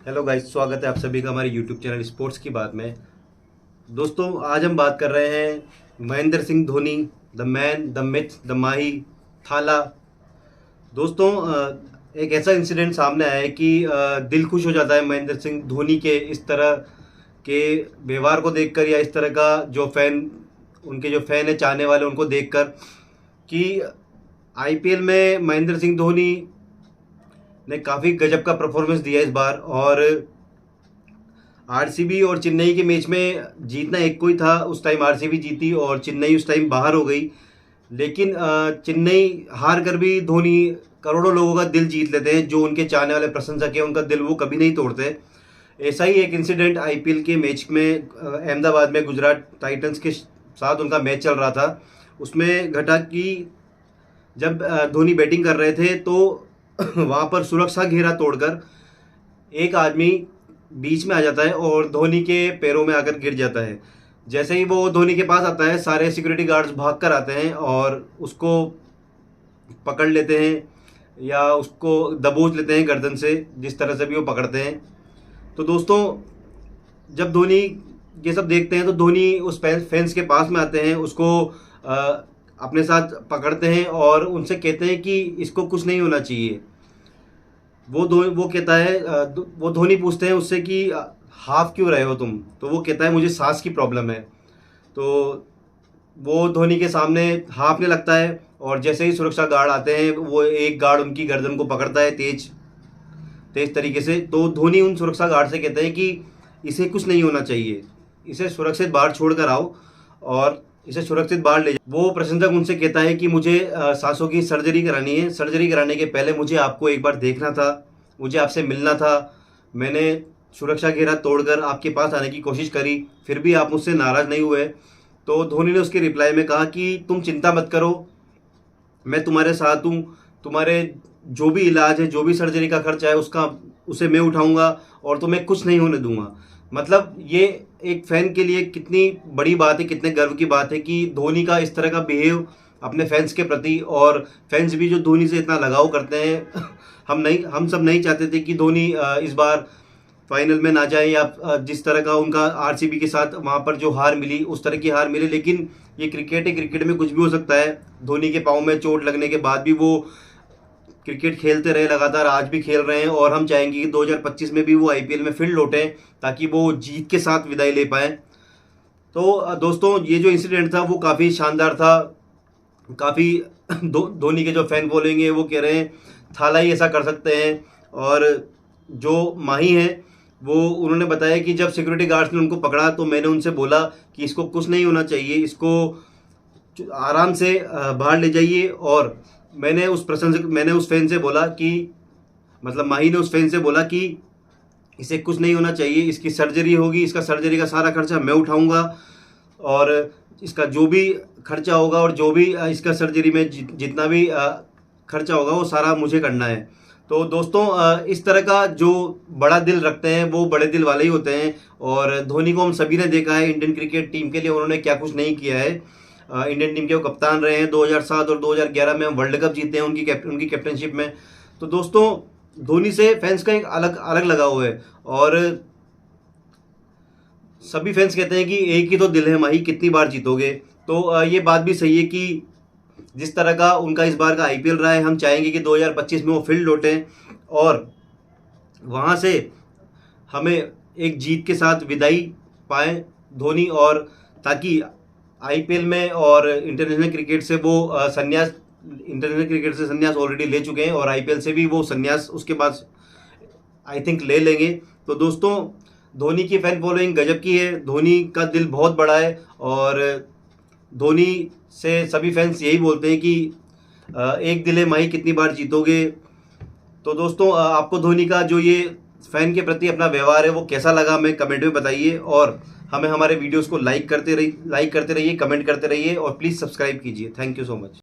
Hello guys, स्वागत है आप सभी का हमारे यूट्यूब चैनल स्पोर्ट्स की बात में। दोस्तों, आज हम बात कर रहे हैं Mahendra Singh Dhoni, the man, the myth, the Mahi, Thala. दोस्तों, एक ऐसा इंसिडेंट सामने आया है कि दिल खुश हो जाता है महेंद्र सिंह धोनी के इस तरह के व्यवहार को देखकर, या इस तरह का जो उनके जो फैन है, चाहने वाले, उनको देखकर कि आईपीएल में महेंद्र सिंह धोनी ने काफ़ी गजब का परफॉर्मेंस दिया इस बार। और आरसीबी और चेन्नई के मैच में जीतना एक कोई था। उस टाइम आरसीबी जीती और चेन्नई उस टाइम बाहर हो गई। लेकिन चेन्नई हार कर भी धोनी करोड़ों लोगों का दिल जीत लेते हैं। जो उनके चाहने वाले प्रशंसक हैं, उनका दिल वो कभी नहीं तोड़ते। ऐसा ही एक इंसिडेंट आईपीएल के मैच में अहमदाबाद में गुजरात टाइटंस के साथ उनका मैच चल रहा था। उसमें घटा कि जब धोनी बैटिंग कर रहे थे तो वहाँ पर सुरक्षा घेरा तोड़कर एक आदमी बीच में आ जाता है और धोनी के पैरों में आकर गिर जाता है। जैसे ही वो धोनी के पास आता है, सारे सिक्योरिटी गार्ड्स भाग कर आते हैं और उसको पकड़ लेते हैं या उसको दबोच लेते हैं गर्दन से, जिस तरह से भी वो पकड़ते हैं। तो दोस्तों, जब धोनी ये सब देखते हैं तो धोनी उस फैंस के पास में आते हैं, उसको अपने साथ पकड़ते हैं और उनसे कहते हैं कि इसको कुछ नहीं होना चाहिए। वो कहता है, वो धोनी पूछते हैं उससे कि हाफ क्यों रहे हो तुम? तो वो कहता है मुझे सांस की प्रॉब्लम है। तो वो धोनी के सामने हाफने लगता है और जैसे ही सुरक्षा गार्ड आते हैं, वो एक गार्ड उनकी गर्दन को पकड़ता है तेज तरीके से। तो धोनी उन सुरक्षा गार्ड से कहते हैं कि इसे कुछ नहीं होना चाहिए, इसे सुरक्षित बाहर छोड़ कर आओ और इसे सुरक्षित बाहर ले जाओ। वो प्रशंसक उनसे कहता है कि मुझे सांसों की सर्जरी करानी है। सर्जरी कराने के पहले मुझे आपको एक बार देखना था, मुझे आपसे मिलना था। मैंने सुरक्षा घेरा तोड़कर आपके पास आने की कोशिश करी, फिर भी आप मुझसे नाराज़ नहीं हुए। तो धोनी ने उसके रिप्लाई में कहा कि तुम चिंता मत करो, मैं तुम्हारे साथ हूँ। तुम्हारे जो भी इलाज है, जो भी सर्जरी का खर्चा है, उसे मैं उठाऊंगा और तुम्हें कुछ नहीं होने दूंगा। मतलब ये एक फैन के लिए कितनी बड़ी बात है, कितने गर्व की बात है कि धोनी का इस तरह का बिहेव अपने फैंस के प्रति। और फैंस भी जो धोनी से इतना लगाव करते हैं हम सब नहीं चाहते थे कि धोनी इस बार फाइनल में ना जाए, या जिस तरह का उनका आरसीबी के साथ वहाँ पर जो हार मिली, उस तरह की हार मिली। लेकिन ये क्रिकेट है, क्रिकेट में कुछ भी हो सकता है। धोनी के पाँव में चोट लगने के बाद भी वो क्रिकेट खेलते रहे लगातार, आज भी खेल रहे हैं। और हम चाहेंगे कि 2025 में भी वो आईपीएल में फिर लौटें ताकि वो जीत के साथ विदाई ले पाएँ। तो दोस्तों, ये जो इंसिडेंट था वो काफ़ी शानदार था। काफ़ी धोनी के जो फैन फॉलोइंग है वो कह रहे हैं थाला ही ऐसा कर सकते हैं। और जो माही हैं वो उन्होंने बताया कि जब सिक्योरिटी गार्ड्स ने उनको पकड़ा तो मैंने उनसे बोला कि इसको कुछ नहीं होना चाहिए, इसको आराम से बाहर ले जाइए। और मैंने उस फैन से बोला कि, मतलब माही ने उस फैन से बोला कि इसे कुछ नहीं होना चाहिए, इसकी सर्जरी होगी, इसका सर्जरी का सारा खर्चा मैं उठाऊंगा और इसका जो भी खर्चा होगा और जो भी इसका सर्जरी में जितना भी खर्चा होगा वो सारा मुझे करना है। तो दोस्तों, इस तरह का जो बड़ा दिल रखते हैं वो बड़े दिल वाले ही होते हैं। और धोनी को हम सभी ने देखा है, इंडियन क्रिकेट टीम के लिए उन्होंने क्या कुछ नहीं किया है। इंडियन टीम के वो कप्तान रहे हैं। 2007 और 2011 में हम वर्ल्ड कप जीते हैं उनकी कैप्टनशिप में। तो दोस्तों, धोनी से फैंस का एक अलग लगाव है। और सभी फैंस कहते हैं कि एक ही तो दिल है माही, कितनी बार जीतोगे। तो ये बात भी सही है कि जिस तरह का उनका इस बार का आईपीएल रहा है, हम चाहेंगे कि 2025 में वो फील्ड लौटें और वहाँ से हमें एक जीत के साथ विदाई पाएँ धोनी। और ताकि आईपीएल में और इंटरनेशनल क्रिकेट से वो इंटरनेशनल क्रिकेट से संन्यास ऑलरेडी ले चुके हैं और आईपीएल से भी वो संन्यास उसके बाद आई थिंक ले लेंगे। तो दोस्तों, धोनी की फैन फॉलोइंग गजब की है, धोनी का दिल बहुत बड़ा है। और धोनी से सभी फैंस यही बोलते हैं कि एक दिल है माही, कितनी बार जीतोगे। तो दोस्तों, आपको धोनी का जो ये फैन के प्रति अपना व्यवहार है वो कैसा लगा, हमें कमेंट में बताइए। और हमें हमारे वीडियोस को लाइक करते रहिए, कमेंट करते रहिए और प्लीज़ सब्सक्राइब कीजिए। Thank you so much.